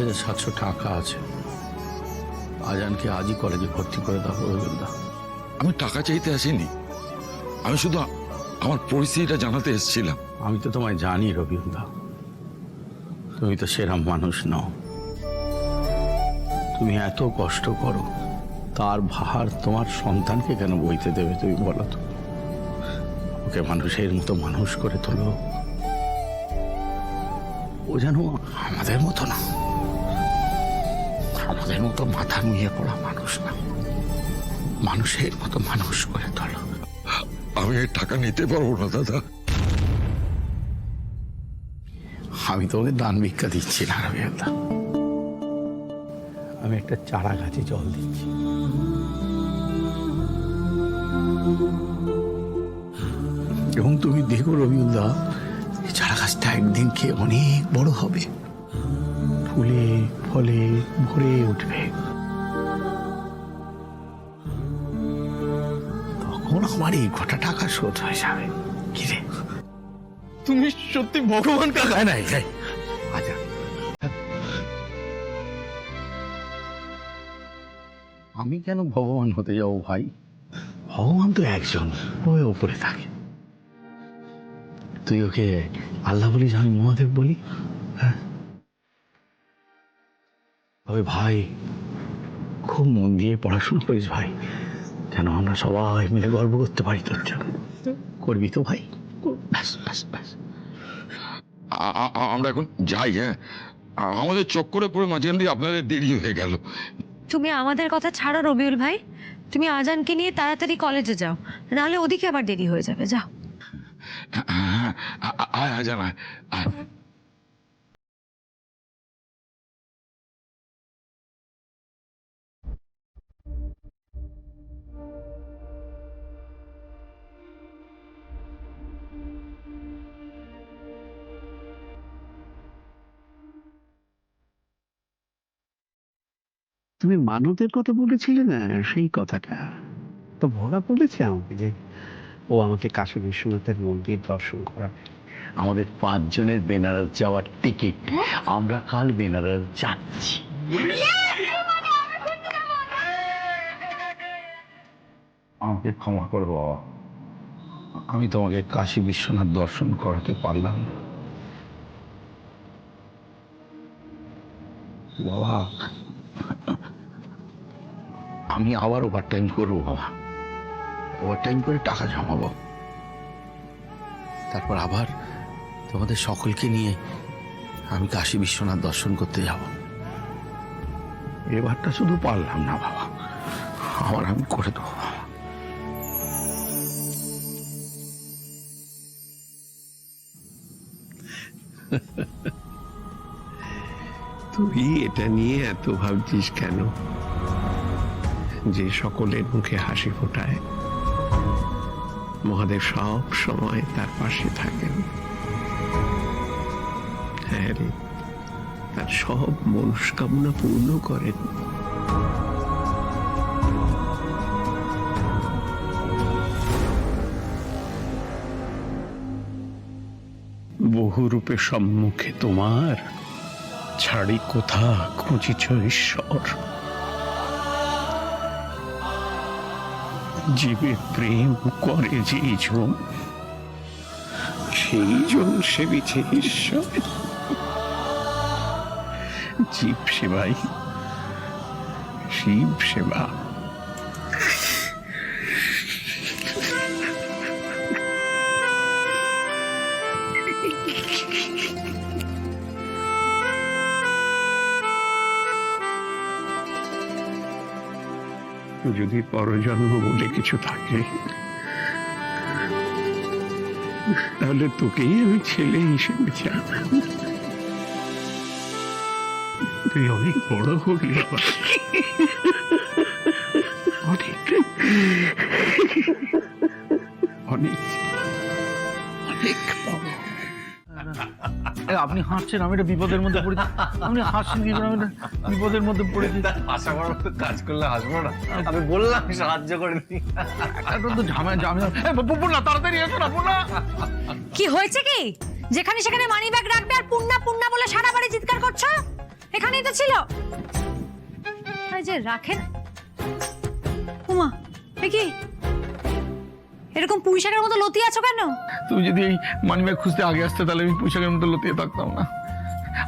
2,700 টাকা আছে। আজানকে আজই কলেজে ভর্তি করে দাও রবিউলদা। আমি টাকা চাইতে আসিনি, আমি শুধু আমার পরিস্থিতিটা জানাতে এসেছিলাম। আমি তো তোমায় জানি রবিউলদা, তুমি তো সেরম মানুষ নও। তুমি এত কষ্ট করো, তার ভার তোমার সন্তানকে কেন বইতে দেবে তুমি বলো তো? ওকে মানুষের মতো মানুষ করে তোলো। ও যেন আমাদের মতো না, আমাদের মতো মাথা নুয়ে পড়া মানুষ না, মানুষের মতো মানুষ করে তোলো। আমি এই টাকা নিতে পারবো না দাদা। আমি তোমাকে দান ভিক্ষা দিচ্ছি না রবিউলদা, আমি একটা চারা গাছে জল দিচ্ছি। এবং তুমি দেখো রবিউলদা, এই চারা গাছটা একদিন খেয়ে অনেক বড় হবে, ফুলে ফলে ভরে উঠবে। তখন আমার এই গোটা টাকা শোধ হয়ে যাবে। কি রে, তুমি সত্যি ভগবান কাকা? নাই যাই আচ্ছা, আমি কেন ভগবান হতে যাবো ভাই? ভগবান তো একজন, ওই ওপরে থাকে। তুই ওকে আল্লাহ বলিস, আমি মহাদেব বলি। হ্যাঁ, তবে ভাই খুব মন দিয়ে পড়াশোনা করিস ভাই, যেন আমরা সবাই মিলে গর্ব করতে পারি তোর জন্য। করবি তো ভাই? ব্যাস ব্যাস ব্যাস। আমরা এখন যাই। হ্যাঁ, আমাদের চক্করে পড়ে মাঝখান দিয়ে আপনাদের দেরি হয়ে গেল। তুমি আমাদের কথা ছাড়ো রবিউল ভাই, তুমি আজানকে নিয়ে তাড়াতাড়ি কলেজে যাও, নাহলে ওদিকে আবার দেরি হয়ে যাবে। যাও। জানা তুমি মানতের কথা বলেছিলে না, সেই কথাটা তো ভোলা বলেছে আমাকে যে ও আমাকে কাশী বিশ্বনাথের মন্দির দর্শন করাবে। আমাদের 5 জনের বেনারস যাওয়ার টিকিট, আমরা কাল বেনারস যাচ্ছি। আমাকে ক্ষমা করো বাবা, আমি তোমাকে কাশী বিশ্বনাথ দর্শন করাতে পারলাম না। বাবা, আমি আবার ওভারটাইম করবো বাবা, ওভারটাইম করে টাকা জমাবো, তারপর আবার তোমাদের সকলকে নিয়ে আমি কাশী বিশ্বনাথ দর্শন করতে যাব। এবারটা শুধু পারলাম না বাবা, আবার আমি করে দেবো বাবা। তুই এটা নিয়ে এত ভাবছিস কেন? যে সকলের মুখে হাসি ফোটায়, মহাদেব সব সময় তার পাশে থাকেন। হ্যাঁ রে, তার সব মনস্কামনা পূর্ণ করেন। বহু রূপে সম্মুখে তোমার, ছাড়ি কোথা খুঁজিছ ঈশ্বর। জীবে প্রেম করে যেই জন, সেই জন সেবিছে ঈশ্বর। জীব সেবাই শিব সেবা। যদি পরজন্ম বলে কিছু থাকে, তাহলে তোকেই আমি ছেলে হিসেবে চাই। তুই অনেক বড় হলি, অনেক অনেক অনেক বড়। আপনি হাসছেন, আমি একটা বিপদের মধ্যে পড়েছি। আপনি হাসছেন কি করে? আমি একটা বিপদের মধ্যে পড়েছি। আশা করার মতো কাজ করলে হাসবো না? আমি বললাম সাহায্য করে দিই। এখন তো ঝামেলা ঝামেলা। না, তাড়াতাড়ি এসো না পুনা। কি হয়েছে কি? যেখানে সেখানে মানি ব্যাগ রাখবে আর পুন্না পুন্না বলে সারা বাড়ি চিৎকার করছো? এখানেই তো ছিল। এই যে রাখেন। উমা, এ কি এরকম পুঁইশাকের মতো লতিয়ে আছো কেন? তুমি যদি এই মানিব্যাগ খুঁজতে আগে আসতে তাহলে আমি পোশাকের মতো লতিয়ে থাকতাম না।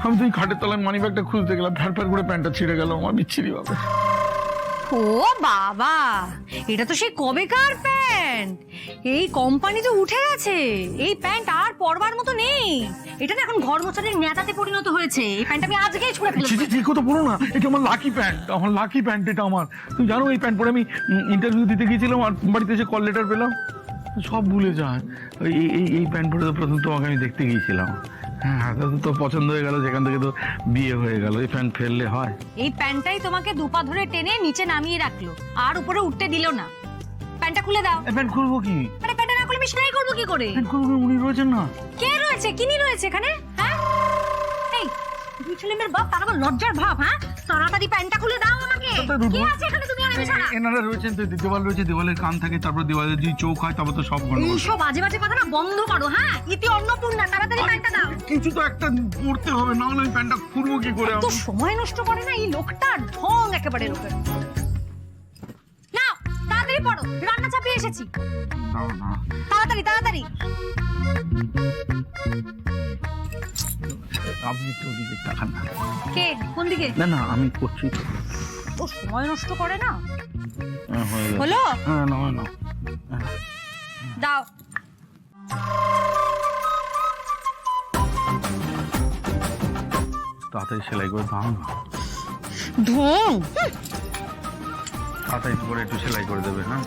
আমি তো এই খাটের তলায় মানিব্যাগটা খুঁজতে গেলাম, ফ্যার ফ্যার করে প্যান্টটা ছিঁড়ে গেল, আমার বিচ্ছিরি ভাবে। ও বাবা, এটা তো সেই কবেকার প্যান্ট। এই কোম্পানি তো উঠে গেছে, এই প্যান্ট আর পরবার মতো নেই। এটা না এখন ঘর মোছাদের নেতাতে পরিণত হয়েছে। এই প্যান্ট আমি আজকেই ছুঁড়ে ফেলবো। ঠিক কথা বলো না, এটা আমার লাকি প্যান্ট, আমার লাকি প্যান্ট এটা আমার। তুমি জানো এই প্যান্ট পরে আমি ইন্টারভিউ দিতে গিয়েছিলাম আর বাড়িতে এসে কল লেটার পেলাম, সব ভুলে যায়। এই প্যান্ট পরে তো প্রথম তোমাকে আমি দেখতে গিয়েছিলাম। হ্যাঁ, তো পছন্দ হয়ে গেল, যেখান থেকে তো বিয়ে হয়ে গেল। এই প্যান্ট ফেললে হয়? এই প্যান্টটাই তোমাকে দুপা ধরে টেনে নিচে নামিয়ে রাখলো আর উপরে উঠতে দিল না। প্যান্টটা খুলে দাও। প্যান্ট খুলবো কি? আরে প্যান্টটা না খুলে আমি সেলাই করবো কি করে? প্যান্ট খুলবো, উনি রয়েছেন না। কে রয়েছে? কিনি রয়েছে এখানে? হ্যাঁ, এই দুই ছেলে মেয়ের বাপ, তার আবার লজ্জার ভাব। হ্যাঁ, তাড়াতাড়ি প্যান্টটা খুলে দাও আমাকে। কে আছে এখানে? তুমি আর আমি ছাড়া। এনারা রয়েছেন তো, দেওয়াল রয়েছে, দেওয়ালের কান থাকে, তারপর দেওয়ালের যদি চোখ হয় তবে তো সব গন্ডগোল। এইসব বাজে বাজে কথা না বন্ধ করো। হ্যাঁ, ইতি অন্নপূর্ণা, তাড়াতাড়ি প্যান্টটা দাও। কিছু তো একটা করতে হবে, না হলে আমি প্যান্টটা খুলবো কি করে? তো সময় নষ্ট করে না এই লোকটা, ঢং একেবারে লোকের। নাও তাড়াতাড়ি পড়ো, রান্না চাপিয়ে এসেছি। না, তাড়াতাড়ি তাড়াতাড়ি। আপনি তো ওদিকে তাকান না। কে? কোন দিকে? না আমি করছি তো। তো সময় নষ্ট করে না। হয়ে গেল। হলো? হ্যাঁ, না দাও। তাড়াতাড়ি সেলাই করে দাও না। ঢং। তাড়াতাড়ি করে একটু সেলাই করে দেবে। হ্যাঁ,